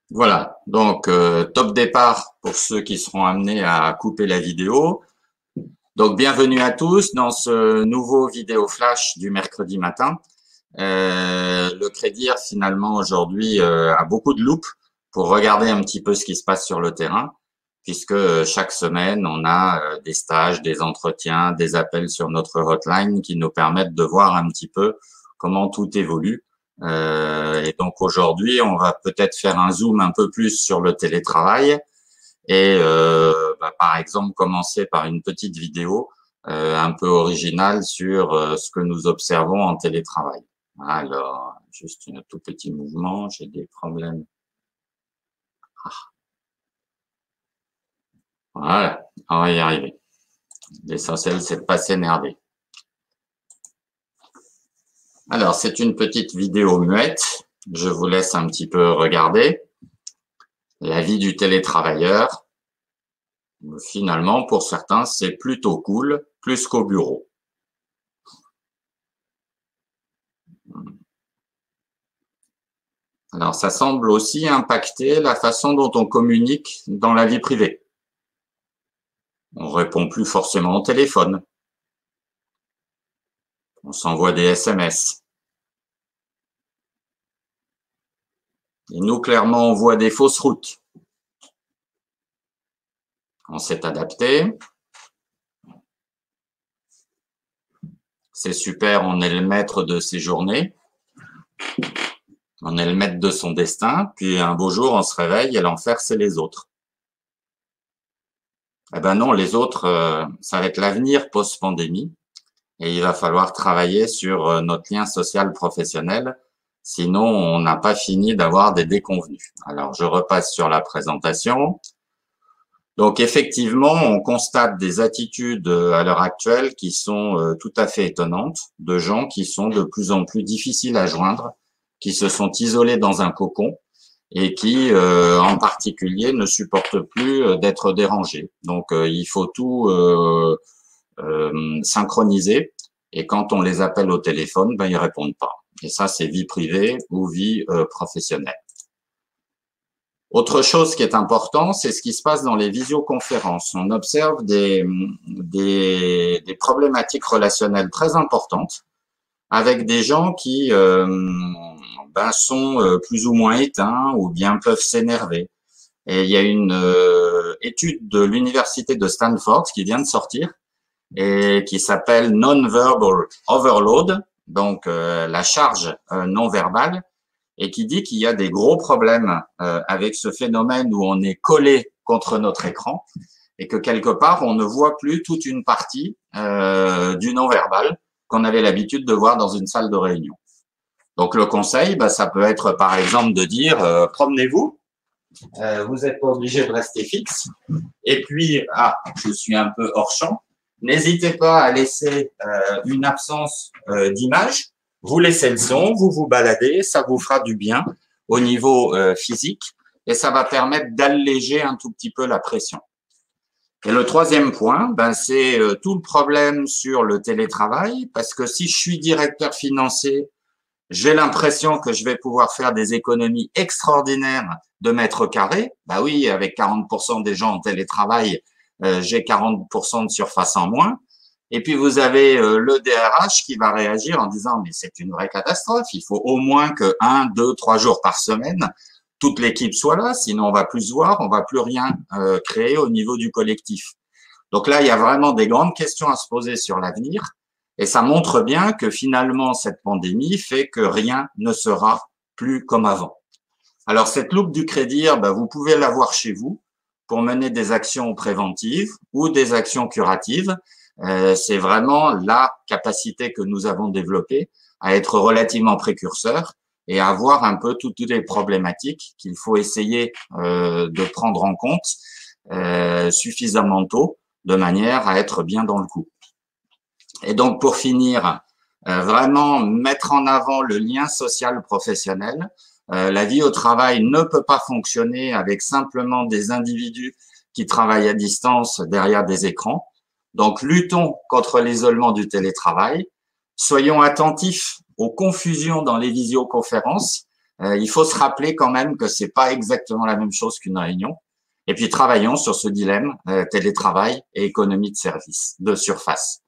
Voilà, donc top départ pour ceux qui seront amenés à couper la vidéo. Donc bienvenue à tous dans ce nouveau vidéo flash du mercredi matin. Le Crédir finalement aujourd'hui a beaucoup de loupe pour regarder un petit peu ce qui se passe sur le terrain, puisque chaque semaine on a des stages, des entretiens, des appels sur notre hotline qui nous permettent de voir un petit peu comment tout évolue. Et donc aujourd'hui, on va peut-être faire un zoom un peu plus sur le télétravail et par exemple commencer par une petite vidéo un peu originale sur ce que nous observons en télétravail. Alors, juste un tout petit mouvement, j'ai des problèmes. Voilà, on va y arriver. L'essentiel, c'est de pas s'énerver. Alors, c'est une petite vidéo muette. Je vous laisse un petit peu regarder. La vie du télétravailleur. Finalement, pour certains, c'est plutôt cool, plus qu'au bureau. Alors, ça semble aussi impacter la façon dont on communique dans la vie privée. On répond plus forcément au téléphone. On s'envoie des SMS. Et nous, clairement, on voit des fausses routes. On s'est adapté. C'est super, on est le maître de ses journées. On est le maître de son destin. Puis un beau jour, on se réveille et l'enfer, c'est les autres. Eh ben non, les autres, ça va être l'avenir post-pandémie. Et il va falloir travailler sur notre lien social professionnel. Sinon, on n'a pas fini d'avoir des déconvenus. Alors, je repasse sur la présentation. Donc, effectivement, on constate des attitudes à l'heure actuelle qui sont tout à fait étonnantes, de gens qui sont de plus en plus difficiles à joindre, qui se sont isolés dans un cocon et qui, en particulier, ne supportent plus d'être dérangés. Donc, il faut tout synchroniser. Et quand on les appelle au téléphone, ben, ils répondent pas. Et ça, c'est vie privée ou vie professionnelle. Autre chose qui est important, c'est ce qui se passe dans les visioconférences. On observe des problématiques relationnelles très importantes avec des gens qui sont plus ou moins éteints ou bien peuvent s'énerver. Et il y a une étude de l'université de Stanford qui vient de sortir et qui s'appelle Non-Verbal Overload, donc la charge non verbale, et qui dit qu'il y a des gros problèmes avec ce phénomène où on est collé contre notre écran et que quelque part, on ne voit plus toute une partie du non-verbal qu'on avait l'habitude de voir dans une salle de réunion. Donc, le conseil, ça peut être par exemple de dire promenez-vous, vous n'êtes pas obligé de rester fixe. Et puis, je suis un peu hors champ. N'hésitez pas à laisser une absence d'image. Vous laissez le son, vous vous baladez, ça vous fera du bien au niveau physique et ça va permettre d'alléger un tout petit peu la pression. Et le troisième point, c'est tout le problème sur le télétravail, parce que si je suis directeur financier, j'ai l'impression que je vais pouvoir faire des économies extraordinaires de mètres carrés. Bah oui, avec 40% des gens en télétravail, j'ai 40% de surface en moins. Et puis vous avez le DRH qui va réagir en disant mais c'est une vraie catastrophe. Il faut au moins que 1, 2, 3 jours par semaine, toute l'équipe soit là, sinon on va plus se voir, on va plus rien créer au niveau du collectif. Donc là, il y a vraiment des grandes questions à se poser sur l'avenir. Et ça montre bien que finalement, cette pandémie fait que rien ne sera plus comme avant. Alors, cette loupe du Crédir, vous pouvez l'avoir chez vous pour mener des actions préventives ou des actions curatives. C'est vraiment la capacité que nous avons développée à être relativement précurseurs et à voir un peu toutes les problématiques qu'il faut essayer de prendre en compte suffisamment tôt de manière à être bien dans le coup. Et donc, pour finir, vraiment mettre en avant le lien social professionnel. La vie au travail ne peut pas fonctionner avec simplement des individus qui travaillent à distance derrière des écrans. Donc, luttons contre l'isolement du télétravail. Soyons attentifs aux confusions dans les visioconférences. Il faut se rappeler quand même que c'est pas exactement la même chose qu'une réunion. Et puis travaillons sur ce dilemme télétravail et économie de service, de surface.